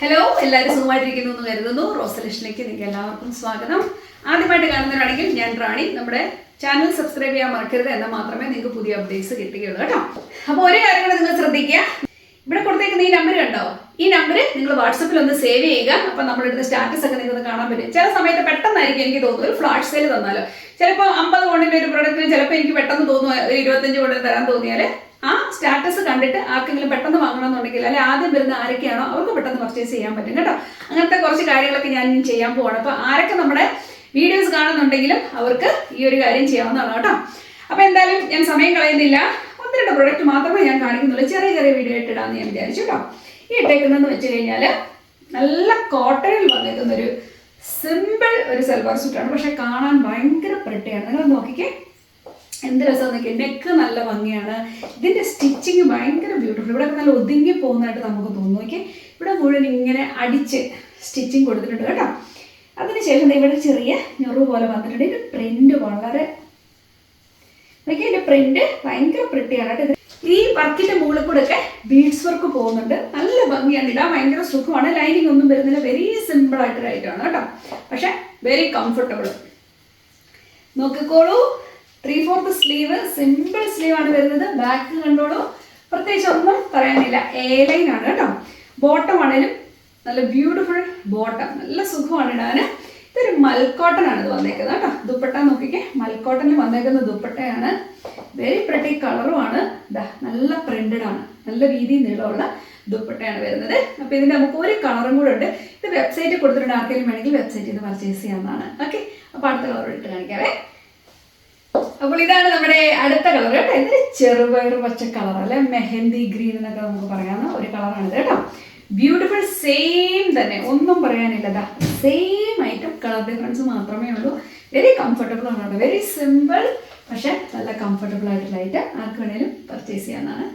Hello, എല്ലാവരും സുഖമായിട്ടിരിക്കുന്നു എന്ന് കരുതുന്നു. റോസലിഷനിലേക്ക് നിങ്ങൾക്ക് എല്ലാവർക്കും സ്വാഗതം. ആദ്യമായിട്ട് കാണുന്നവരാണെങ്കിൽ ഞാൻ റാണി. നമ്മുടെ ചാനൽ സബ്സ്ക്രൈബ് ചെയ്യാൻ മറക്കരുത്, എന്നാൽ മാത്രമേ നിങ്ങൾക്ക് പുതിയ അപ്ഡേറ്റ്സ് കിട്ടുകയുള്ളൂ കേട്ടോ. അപ്പോൾ ഒരു കാര്യം കൂടെ നിങ്ങൾ ശ്രദ്ധിക്കുക, ഇവിടെ കൊടുത്തേക്കുന്ന ഈ നമ്പർ കണ്ടോ, ഈ നമ്പർ നിങ്ങൾ വാട്സപ്പിൽ ഒന്ന് സേവ് ചെയ്യുക. അപ്പം നമ്മളിടുന്ന സ്റ്റാറ്റസ് ഒക്കെ നിങ്ങൾക്ക് കാണാൻ പറ്റും. ചില സമയത്ത് പെട്ടെന്നായിരിക്കും എനിക്ക് തോന്നുന്നു ഒരു ഫ്ലാഷ് സെയിൽ തന്നാലോ, ചിലപ്പോൾ 50 കൊണ്ടിൻ്റെ ഒരു പ്രൊഡക്റ്റിന് ചിലപ്പോൾ എനിക്ക് പെട്ടെന്ന് തോന്നുന്നു 25 കൊണ്ടിന് തരാൻ തോന്നിയാൽ ആ സ്റ്റാറ്റസ് കണ്ടിട്ട് ആർക്കെങ്കിലും പെട്ടെന്ന് വാങ്ങണമെന്നുണ്ടെങ്കിൽ അല്ലെങ്കിൽ ആദ്യം വരുന്ന ആരൊക്കെയാണോ അവർക്ക് പെട്ടെന്ന് പർച്ചേസ് ചെയ്യാൻ പറ്റും കേട്ടോ. അങ്ങനത്തെ കുറച്ച് കാര്യങ്ങളൊക്കെ ഞാൻ ചെയ്യാൻ പോവാണ്. അപ്പോൾ ആരൊക്കെ നമ്മുടെ വീഡിയോസ് കാണുന്നുണ്ടെങ്കിലും അവർക്ക് ഈ ഒരു കാര്യം ചെയ്യാവുന്നതാണ് കേട്ടോ. അപ്പോൾ എന്തായാലും ഞാൻ സമയം കളയുന്നില്ല, 1-2 പ്രൊഡക്റ്റ് മാത്രമേ ഞാൻ കാണിക്കുന്നുള്ളൂ. ചെറിയ ചെറിയ വീഡിയോ ഇട്ടിടാമെന്ന് ഞാൻ വിചാരിച്ചു കേട്ടോ. ഈ ഇട്ടേക്കുന്നതെന്ന് വെച്ച് കഴിഞ്ഞാൽ നല്ല കോട്ടണിൽ വന്നേക്കുന്നൊരു സിമ്പിൾ ഒരു സൽവാർ സൂട്ടാണ്. പക്ഷെ കാണാൻ ഭയങ്കര പ്രിട്ടിയാണ്. നിങ്ങൾ നോക്കിക്കേ, എന്ത് രസം നോക്കിയാൽ. നെക്ക് നല്ല ഭംഗിയാണ്. ഇതിൻ്റെ സ്റ്റിച്ചിങ് ഭയങ്കര ബ്യൂട്ടിഫുൾ. ഇവിടെ നല്ല ഒതുങ്ങി പോകുന്നതായിട്ട് നമുക്ക് തോന്നുന്നു. നോക്കി, ഇവിടെ മുഴുവൻ ഇങ്ങനെ അടിച്ച് സ്റ്റിച്ചിങ് കൊടുത്തിട്ടുണ്ട് കേട്ടോ. അതിനുശേഷം ഇവിടെ ചെറിയ ഞൊറു പോലെ വന്നിട്ടുണ്ട്. ഇതിൻ്റെ പ്രിന്റ് വളരെ നോക്കിയാൽ, ഇതിൻ്റെ പ്രിന്റ് ഭയങ്കര പ്രിട്ടിയാണ് കേട്ടോ. ഈ വർക്കിൻ്റെ മുകളിൽ കൂടെ ഒക്കെ ബീഡ്സ് വർക്ക് പോകുന്നുണ്ട്. നല്ല ഭംഗിയാണ്, ഇടാൻ ഭയങ്കര സുഖമാണ്. ലൈനിങ് ഒന്നും വരുന്നില്ല. വെരി സിമ്പിൾ ആയിട്ടൊരു ഐറ്റമാണ് കേട്ടോ. പക്ഷെ വെരി കംഫർട്ടബിൾ. നോക്കിക്കോളൂ, 3/4 സ്ലീവ്, സിമ്പിൾ സ്ലീവ് ആണ് വരുന്നത്. ബാക്ക് കണ്ടോളൂ, പ്രത്യേകിച്ച് ഒന്നും പറയാനില്ല. എ ലൈൻ ആണ് കേട്ടോ. ബോട്ടം ആണേലും നല്ല ബ്യൂട്ടിഫുൾ ബോട്ടം, നല്ല സുഖമാണ് ഇടാൻ. ഇതൊരു മൽക്കോട്ടൺ ആണ് ഇത് വന്നേക്കുന്നത് കേട്ടോ. ദുപ്പട്ട നോക്കിക്കേ, മൽക്കോട്ടണിൽ വന്നേക്കുന്ന ദുപ്പട്ടയാണ്. വെരി പ്രിട്ടി കളറുമാണ്. ഇതാ നല്ല പ്രിന്റഡ് ആണ്, നല്ല വീതി നീളമുള്ള ദുപ്പട്ടയാണ് വരുന്നത്. അപ്പോൾ ഇതിൻ്റെ നമുക്ക് ഒരു കളറും കൂടെ ഉണ്ട്. ഇത് വെബ്സൈറ്റിൽ കൊടുത്തിട്ടുണ്ട്, ആർക്കെങ്കിലും വേണമെങ്കിൽ വെബ്സൈറ്റിൽ നിന്ന് പർച്ചേസ് ചെയ്യാവുന്നതാണ്. ഓക്കെ, അപ്പോൾ അടുത്ത കളർ ഇട്ട് കാണിക്കാവേ. അപ്പോൾ ഇതാണ് നമ്മുടെ അടുത്ത കളർ കേട്ടോ. ഇതൊരു ചെറുപയർ പച്ച കളർ, അല്ലെ മെഹന്തി ഗ്രീൻ എന്നൊക്കെ നമുക്ക് പറയാവുന്ന ഒരു കളറാണിത് കേട്ടോ. ബ്യൂട്ടിഫുൾ, സെയിം തന്നെ, ഒന്നും പറയാനില്ലതാ. സെയിം ഐറ്റം, കളർ ഡിഫറൻസ് മാത്രമേ ഉള്ളൂ. വെരി കംഫർട്ടബിൾ ആണ് കേട്ടോ. വെരി സിമ്പിൾ പക്ഷെ നല്ല കംഫർട്ടബിൾ ആയിട്ടുള്ള ഐറ്റം. ആർക്ക് വേണേലും പർച്ചേസ് ചെയ്യാവുന്നതാണ്.